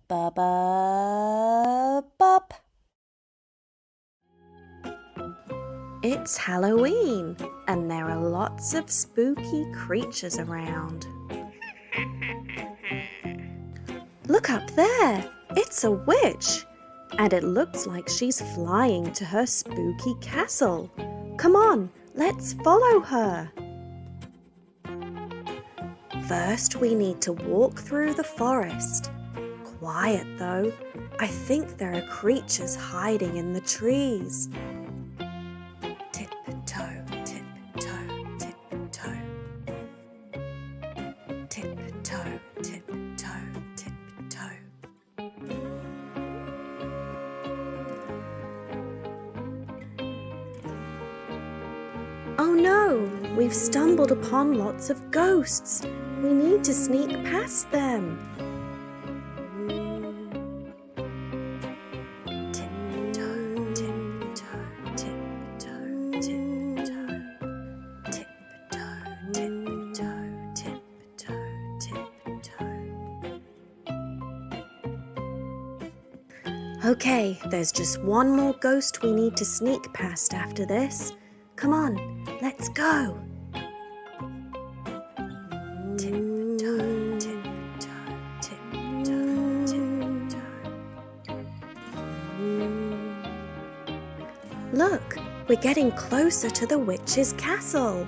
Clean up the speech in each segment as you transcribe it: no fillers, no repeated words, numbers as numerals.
Bubbabop. It's Halloween, and there are lots of spooky creatures around. Look up there! It's a witch! And it looks like she's flying to her spooky castle. Come on, let's follow her. First, we need to walk through the forest. Quiet though, I think there are creatures hiding in the trees. Tiptoe, tiptoe, tiptoe. Tiptoe, tiptoe, tiptoe. Oh no, we've stumbled upon lots of ghosts. We need to sneak past them. Tiptoe, tiptoe, tiptoe, tiptoe. Tiptoe, tiptoe, tiptoe, tiptoe. Okay, there's just one more ghost we need to sneak past after this. Come on, let's go. Tiptoe, tiptoe, tiptoe, tiptoe. Look, we're getting closer to the witch's castle.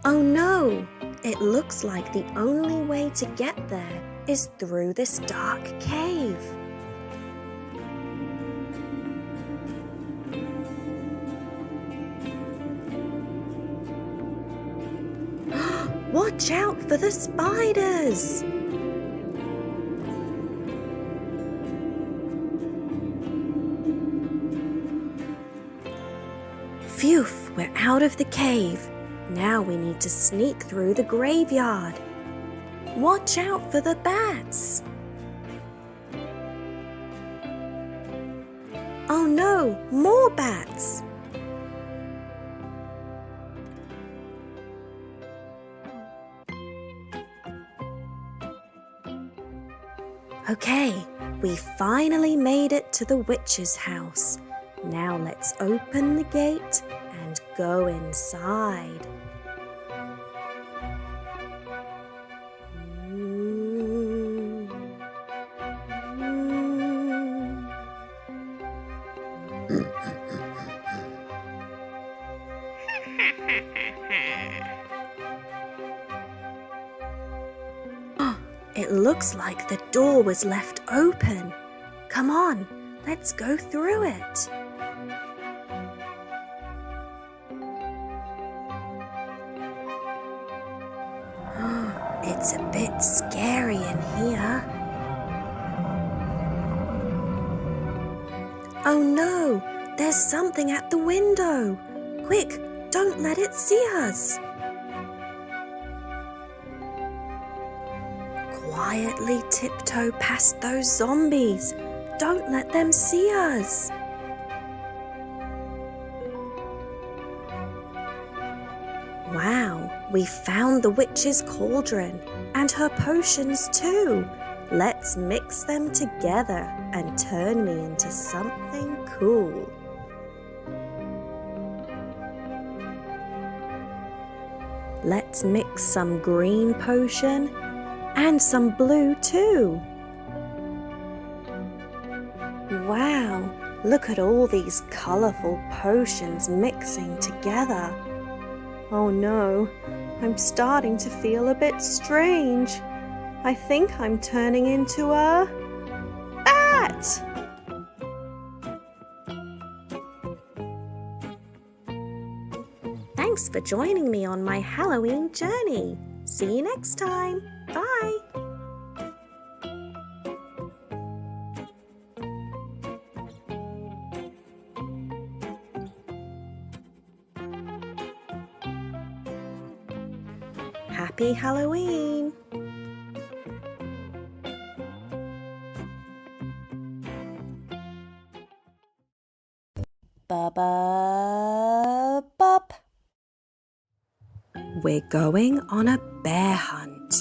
Oh no, it looks like the only way to get there is through this dark cave. Watch out for the spiders! Phew, we're out of the cave. Now we need to sneak through the graveyard. Watch out for the bats! Oh no, more bats! Okay, we finally made it to the witch's house. Now let's open the gate and go inside. It looks like the door was left open. Come on, let's go through it. It's a bit scary in here. Oh no, there's something at the window. Quick, don't let it see us. Quietly tiptoe past those zombies. Don't let them see us. Wow, we found the witch's cauldron and her potions too. Let's mix them together and turn me into something cool. Let's mix some green potion and some blue too. Wow, look at all these colourful potions mixing together. Oh no, I'm starting to feel a bit strange. I think I'm turning into a bat! Thanks for joining me on my Halloween journey. See you next time. Bye! Happy Halloween! Bubbabop. We're going on a bear hunt.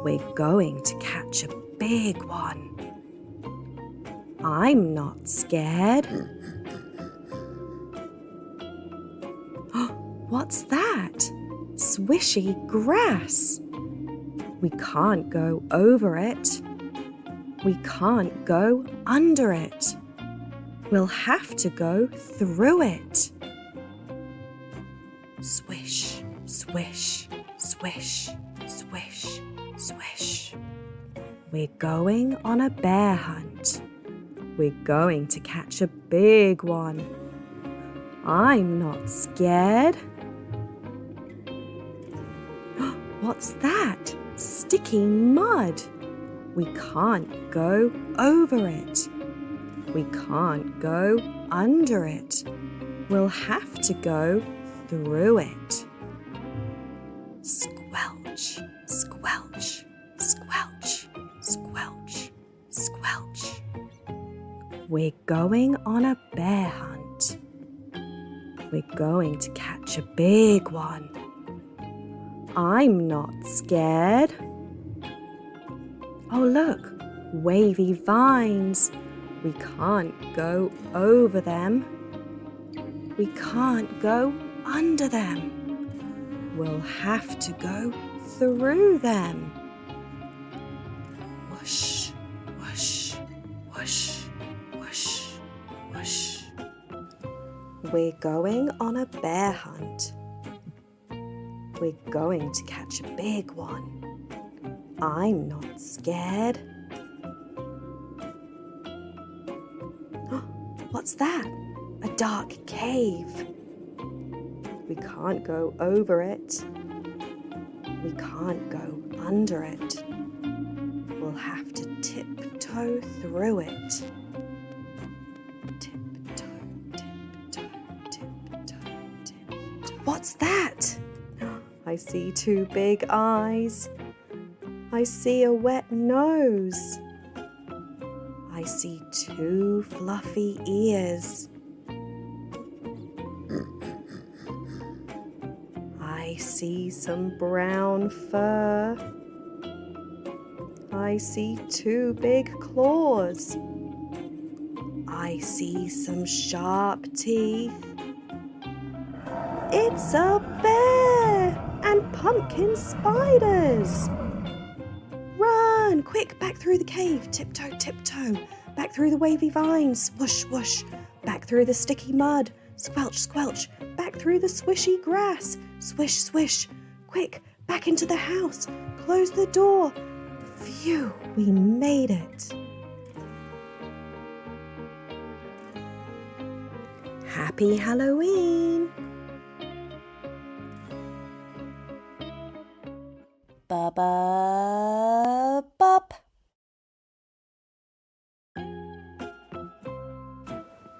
We're going to catch a big one. I'm not scared. What's that? Swishy grass. We can't go over it. We can't go under it. We'll have to go through it. Swish, swish, swish, swish, swish. We're going on a bear hunt. We're going to catch a big one. I'm not scared. What's that? Sticky mud. We can't go over it. We can't go under it. We'll have to go through it. Squelch, squelch, squelch, squelch, squelch. We're going on a bear hunt. We're going to catch a big one. I'm not scared. Oh, look, wavy vines. We can't go over them. We can't go under them. We'll have to go through them. Whoosh, whoosh, whoosh, whoosh, whoosh. We're going on a bear hunt. We're going to catch a big one. I'm not scared. What's that? A dark cave. We can't go over it. We can't go under it. We'll have to tiptoe through it. Tiptoe, tiptoe, tiptoe, tiptoe. What's that? I see two big eyes. I see a wet nose. I see two fluffy ears. I see some brown fur. I see two big claws. I see some sharp teeth. It's a bear and pumpkin spiders. Run, quick, back through the cave, tiptoe, tiptoe, back through the wavy vines, whoosh, whoosh, back through the sticky mud, squelch, squelch, back through the swishy grass, swish, swish, quick, back into the house, close the door. Phew, we made it. Happy Halloween! Bubbabop.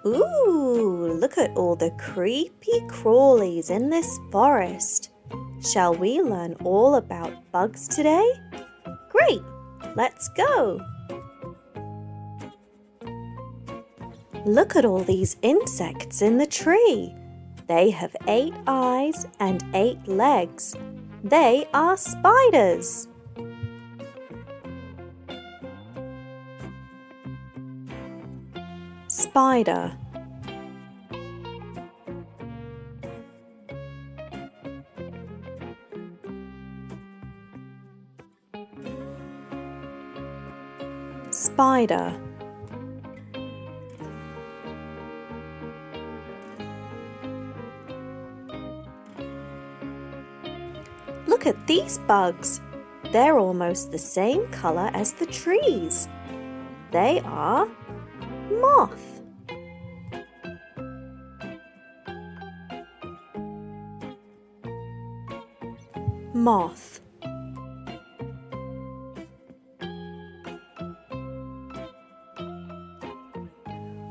Ooh, look at all the creepy crawlies in this forest. Shall we learn all about bugs today? Great, let's go. Look at all these insects in the tree. They have 8 eyes and 8 legs. They are spiders. Spider. Spider. Look at these bugs. They're almost the same color as the trees. They are moth. Moth.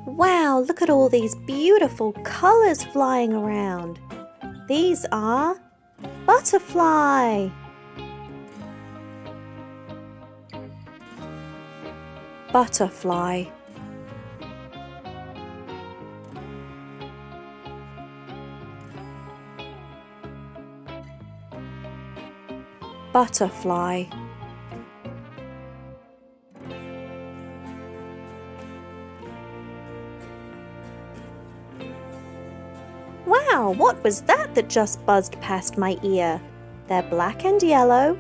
Wow, look at all these beautiful colors flying around. These are butterfly. Butterfly. Butterfly. Wow, what was that just buzzed past my ear? They're black and yellow.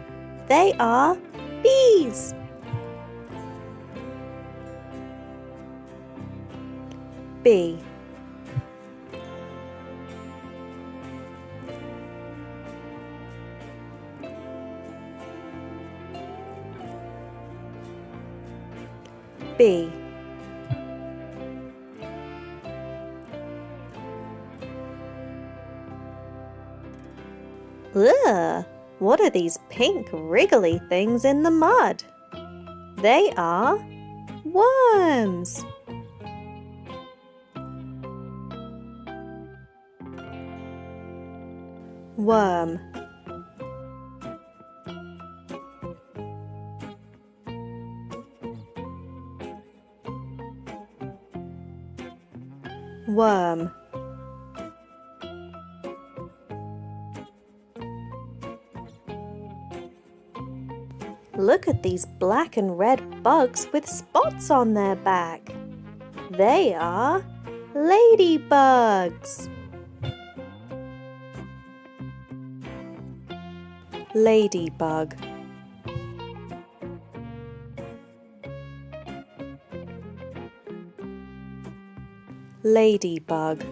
They are bees. B. B. Ugh, what are these pink wriggly things in the mud? They are worms. Worm. Worm. Look at these black and red bugs with spots on their back. They are ladybugs. Ladybug. Ladybug.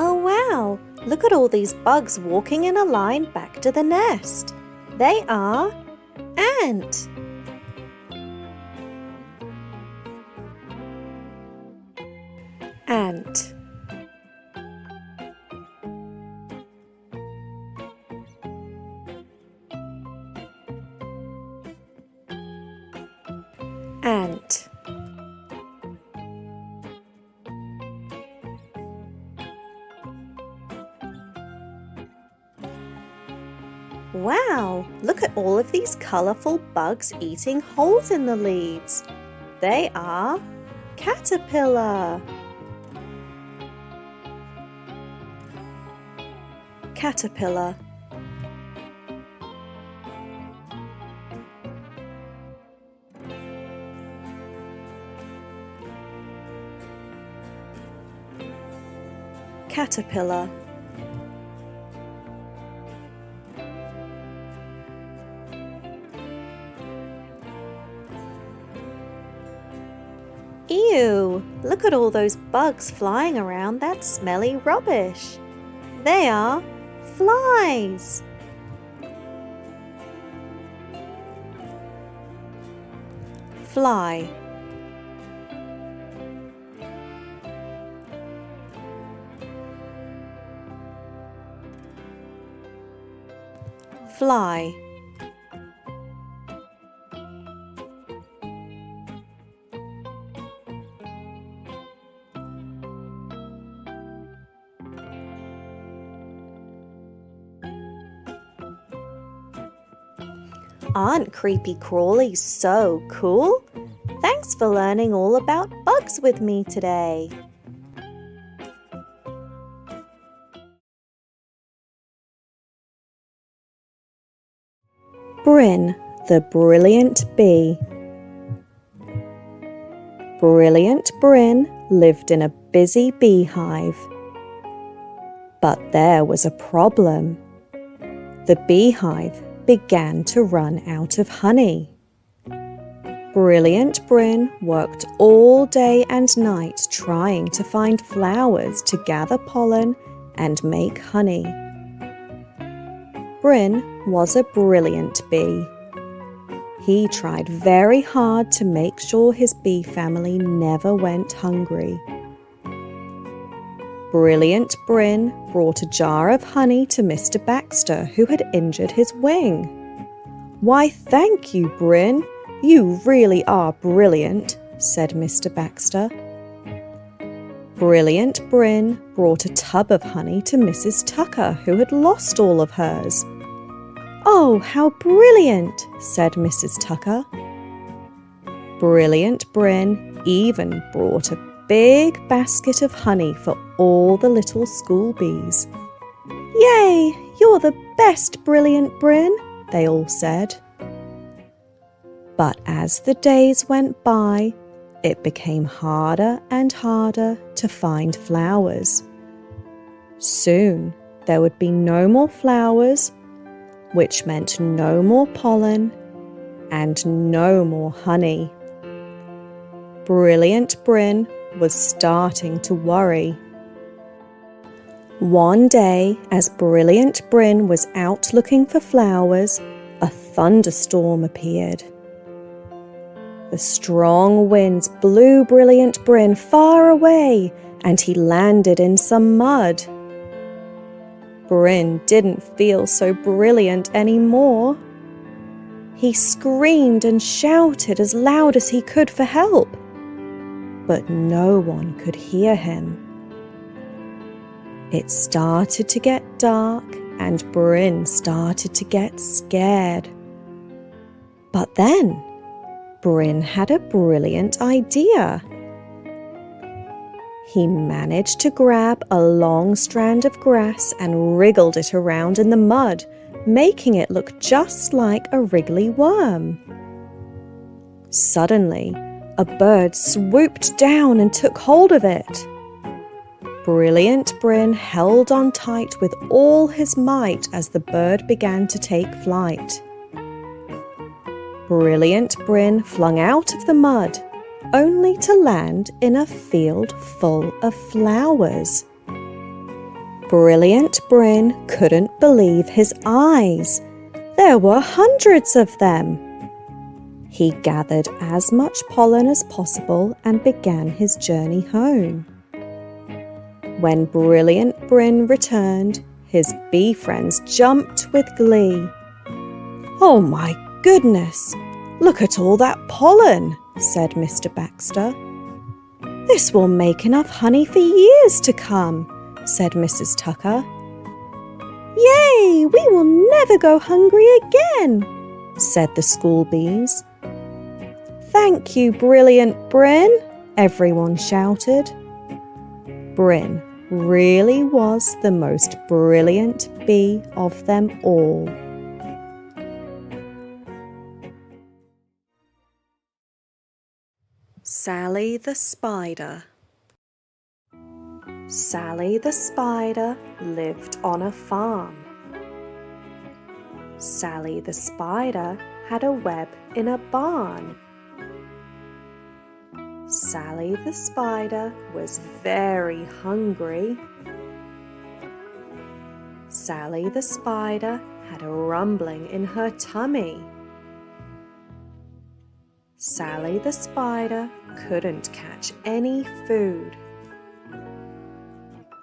Oh wow! Look at all these bugs walking in a line back to the nest. They are ant. Ant. Ant. Wow! Look at all of these colourful bugs eating holes in the leaves. They are caterpillar. Caterpillar. Caterpillar. Ew! Look at all those bugs flying around that smelly rubbish. They are flies. Fly. Fly. Aren't creepy crawlies so cool? Thanks for learning all about bugs with me today. Brin, the brilliant bee. Brilliant Brin lived in a busy beehive. But there was a problem. The beehive began to run out of honey. Brilliant Brin worked all day and night trying to find flowers to gather pollen and make honey. Brin was a brilliant bee. He tried very hard to make sure his bee family never went hungry. Brilliant Brin brought a jar of honey to Mr. Baxter, who had injured his wing. "Why, thank you, Brin. You really are brilliant," said Mr. Baxter. Brilliant Brin brought a tub of honey to Mrs. Tucker, who had lost all of hers. "Oh, how brilliant," said Mrs. Tucker. Brilliant Brin even brought a big basket of honey for all the little school bees. "Yay, you're the best, Brilliant Brin," they all said. But as the days went by, it became harder and harder to find flowers. Soon there would be no more flowers, which meant no more pollen and no more honey. Brilliant Brin was starting to worry. One day, as Brilliant Brin was out looking for flowers, a thunderstorm appeared. The strong winds blew Brilliant Brin far away, and he landed in some mud. Brin didn't feel so brilliant anymore. He screamed and shouted as loud as he could for help, but no one could hear him. It started to get dark, and Brin started to get scared. But then, Brin had a brilliant idea. He managed to grab a long strand of grass and wriggled it around in the mud, making it look just like a wriggly worm. Suddenly, a bird swooped down and took hold of it. Brilliant Brin held on tight with all his might as the bird began to take flight. Brilliant Brin flung out of the mud, only to land in a field full of flowers. Brilliant Brin couldn't believe his eyes. There were hundreds of them. He gathered as much pollen as possible and began his journey home. When Brilliant Brin returned, his bee friends jumped with glee. "Oh my goodness! Look at all that pollen," said Mr. Baxter. "This will make enough honey for years to come," said Mrs. Tucker. "Yay! We will never go hungry again," said the school bees. "Thank you, Brilliant Brin," everyone shouted. Brin really was the most brilliant bee of them all. Sally the Spider. Sally the Spider lived on a farm. Sally the Spider had a web in a barn. Sally the Spider was very hungry. Sally the Spider had a rumbling in her tummy. Sally the Spider couldn't catch any food.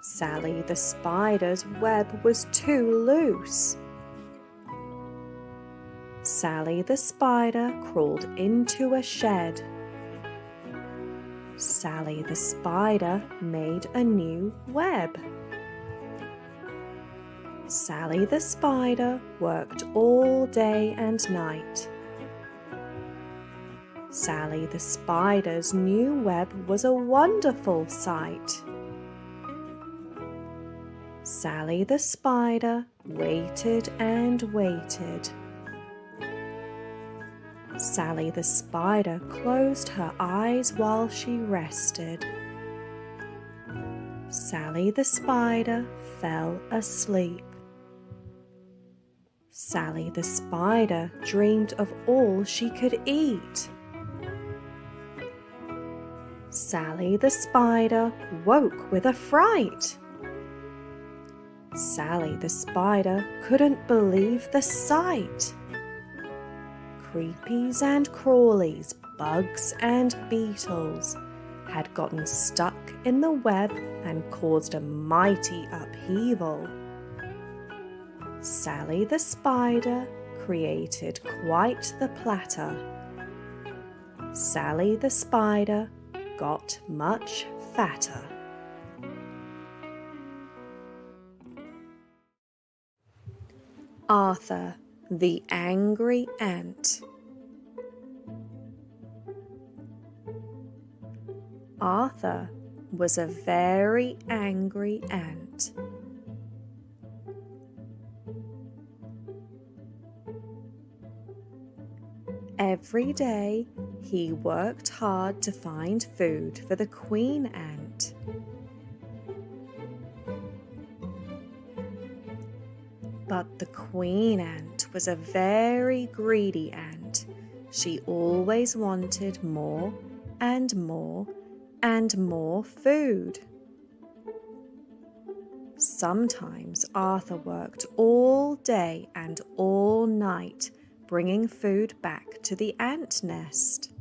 Sally the Spider's web was too loose. Sally the Spider crawled into a shed. Sally the Spider made a new web. Sally the Spider worked all day and night. Sally the Spider's new web was a wonderful sight. Sally the Spider waited and waited. Sally the Spider closed her eyes while she rested. Sally the Spider fell asleep. Sally the Spider dreamed of all she could eat. Sally the Spider woke with a fright. Sally the Spider couldn't believe the sight. Creepies and crawlies, bugs and beetles had gotten stuck in the web and caused a mighty upheaval. Sally the Spider created quite the platter. Sally the Spider got much fatter. Arthur, the Angry Ant. Arthur was a very angry ant. every day he worked hard to find food for the queen ant. But the queen ant was a very greedy ant. She always wanted more and more and more food. Sometimes Arthur worked all day and all night, bringing food back to the ant nest.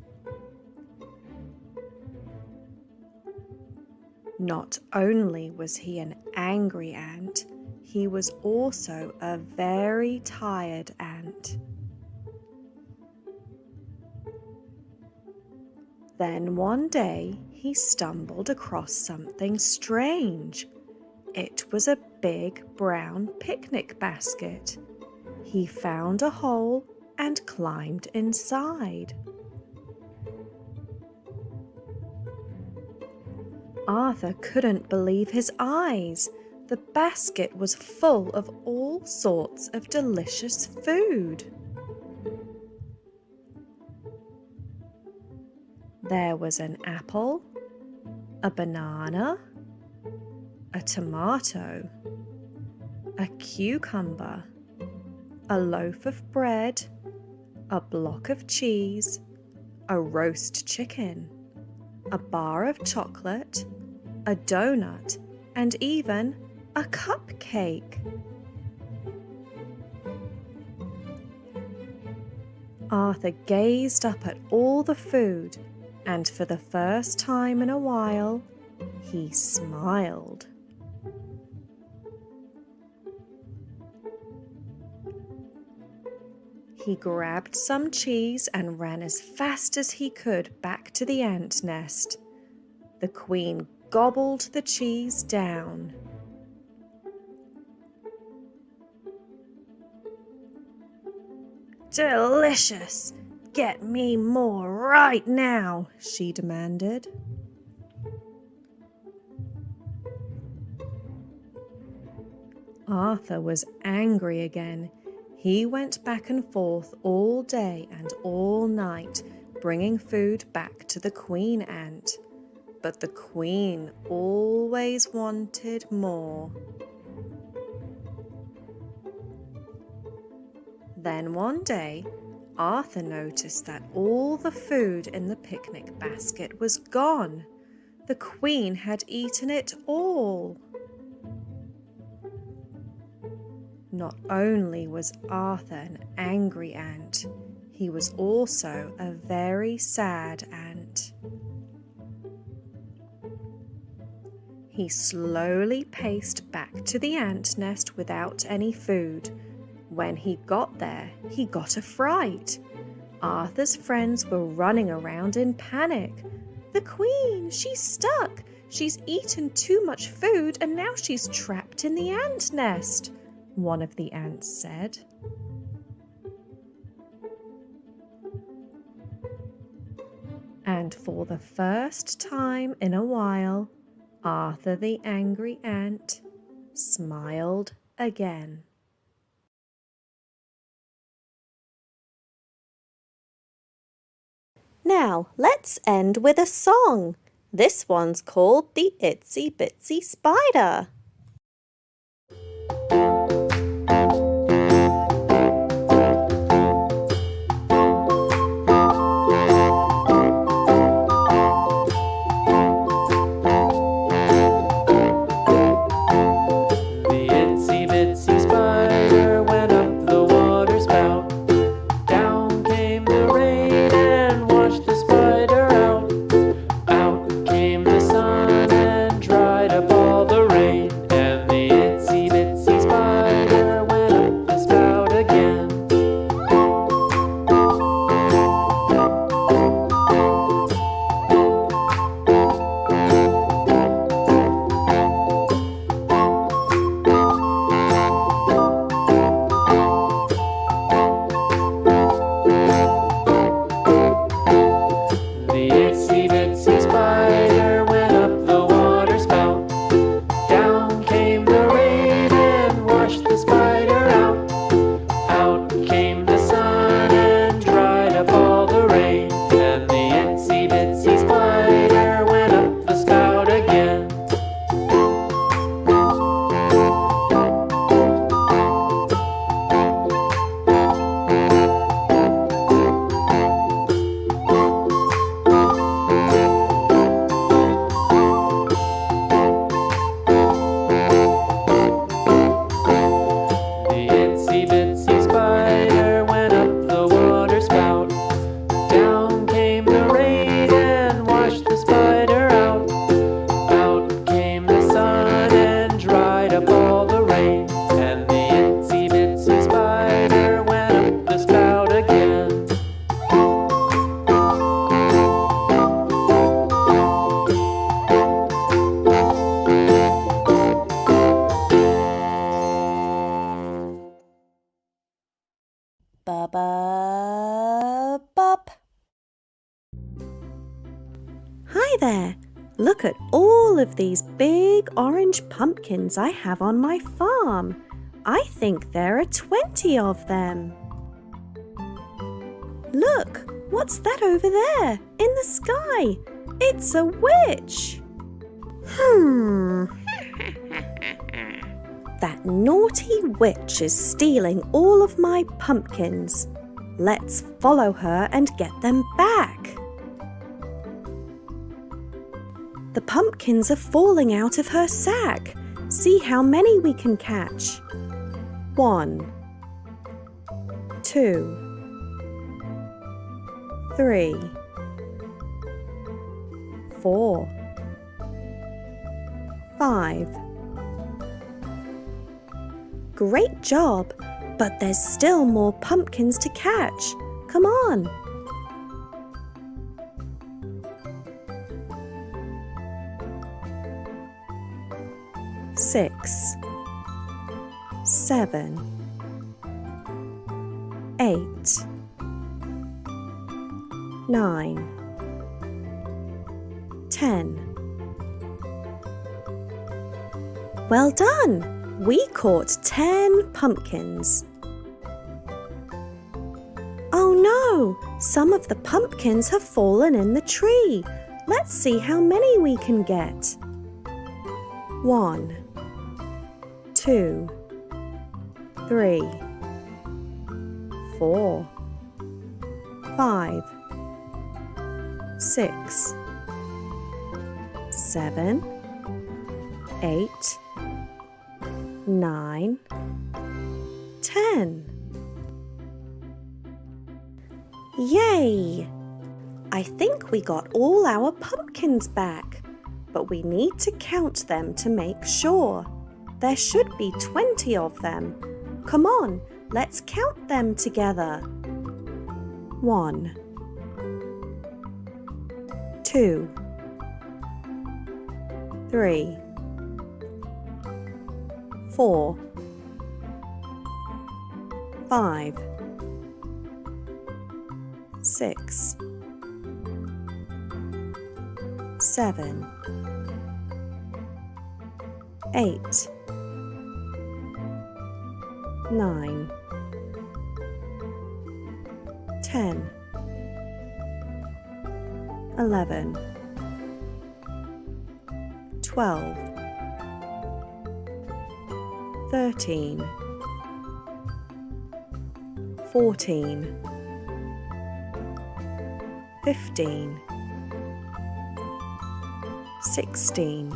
Not only was he an angry ant, he was also a very tired ant. Then one day he stumbled across something strange. It was a big brown picnic basket. He found a hole and climbed inside. Arthur couldn't believe his eyes. The basket was full of all sorts of delicious food. There was an apple, a banana, a tomato, a cucumber, a loaf of bread, a block of cheese, a roast chicken, a bar of chocolate, a donut, and even a cupcake. Arthur gazed up at all the food, and for the first time in a while, he smiled. He grabbed some cheese and ran as fast as he could back to the ant nest. The queen gobbled the cheese down. "Delicious! Get me more right now," she demanded. Arthur was angry again. He went back and forth all day and all night, bringing food back to the queen ant. But the queen always wanted more. Then one day, Arthur noticed that all the food in the picnic basket was gone. The queen had eaten it all. Not only was Arthur an angry ant, he was also a very sad ant. He slowly paced back to the ant nest without any food. When he got there, he got a fright. Arthur's friends were running around in panic. "The queen, she's stuck. She's eaten too much food and now she's trapped in the ant nest," one of the ants said. And for the first time in a while, Arthur the angry ant smiled again. Now, let's end with a song. This one's called The Itsy Bitsy Spider. Out came the sun and dried up all the rain. of these big orange pumpkins I have on my farm. I think there are 20 of them. Look, what's that over there in the sky? It's a witch. That naughty witch is stealing all of my pumpkins. Let's follow her and get them back. The pumpkins are falling out of her sack. See how many we can catch. 1, 2, 3, 4, 5. Great job, but there's still more pumpkins to catch. Come on. 6, 7, 8, 9, 10. Well done! We caught 10 pumpkins. Oh no! Some of the pumpkins have fallen in the tree. Let's see how many we can get. 1, 2, 3, 4, 5, 6, 7, 8, 9, 10. Yay! I think we got all our pumpkins back, but we need to count them to make sure. There should be 20 of them. Come on, let's count them together. 1, 2, 3, 4, 5, 6, 7, 8, 9, 10, 11, 12, 13, 14, 15, 16,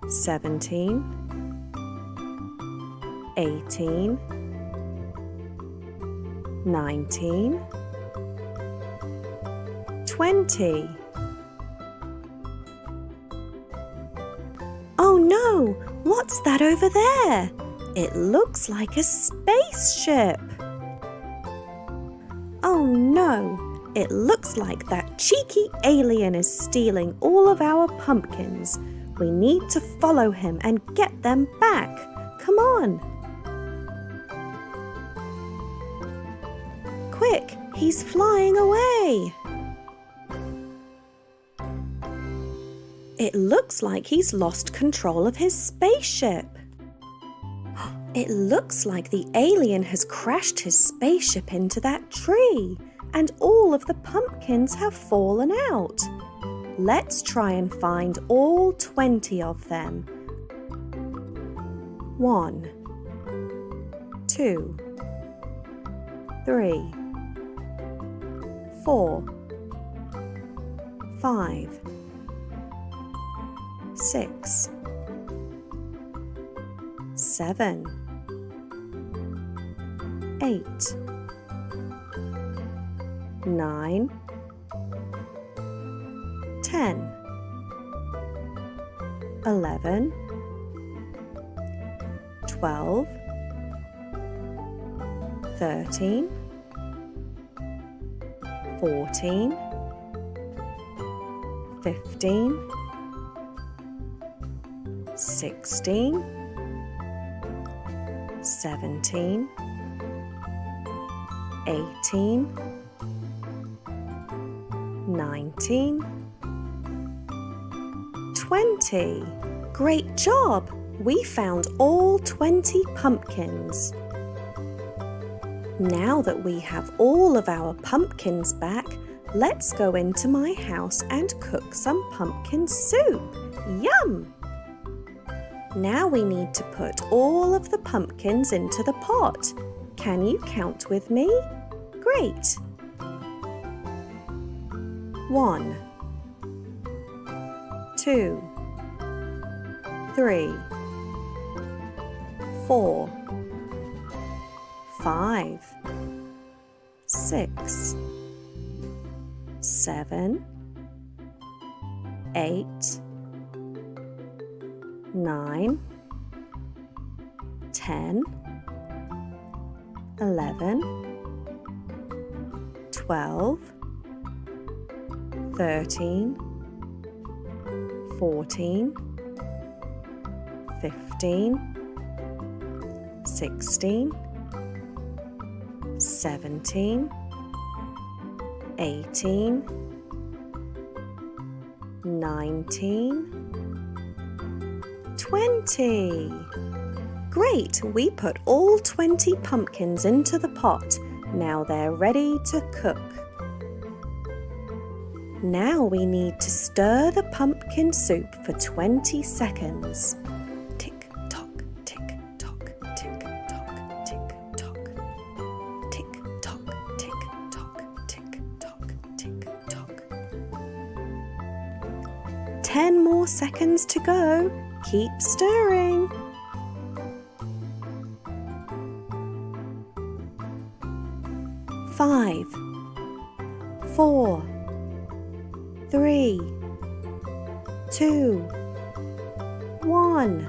17, 18, 19, 20. Oh no! What's that over there? It looks like a spaceship. Oh no! It looks like that cheeky alien is stealing all of our pumpkins. We need to follow him and get them back. Come on! Quick! He's flying away! It looks like he's lost control of his spaceship. It looks like the alien has crashed his spaceship into that tree, and all of the pumpkins have fallen out. Let's try and find all 20 of them. 1, 2, 3, 4, 5, 6, 7, 8, 9, 10, 11, 12, 13, 14, 15, 16, 17, 18, 19, 20. Great job! We found all 20 pumpkins. Now that we have all of our pumpkins back, let's go into my house and cook some pumpkin soup. Yum! Now we need to put all of the pumpkins into the pot. Can you count with me? Great! 1, 2, 3, 4, 5, 6, 7, 8, 9, 10, 11, 12, 13, 14, 15, 16, 17, 18, 19, 20. Great! We put all 20 pumpkins into the pot. Now they're ready to cook. Now we need to stir the pumpkin soup for 20 seconds. Tick tock, tick tock, tick tock, tick tock. Tick tock, tick tock, tick tock, tick tock. 10 more seconds to go. Keep stirring. 5, 4, 3, 2, 1.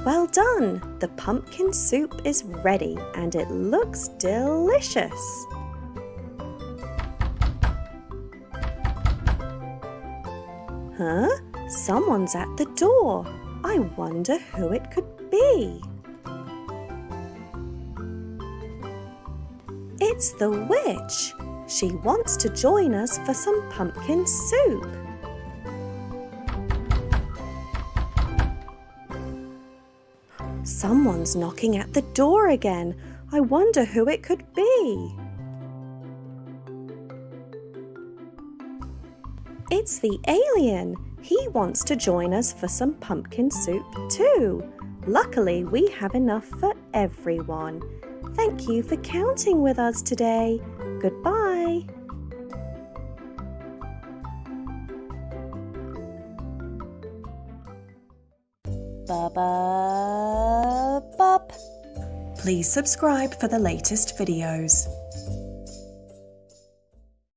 Well done! The pumpkin soup is ready and it looks delicious. Huh? Someone's at the door. I wonder who it could be. It's the witch. She wants to join us for some pumpkin soup. Someone's knocking at the door again. I wonder who it could be. It's the alien. He wants to join us for some pumpkin soup too. Luckily, we have enough for everyone. Thank you for counting with us today. Goodbye. Bubbabop. Please subscribe for the latest videos.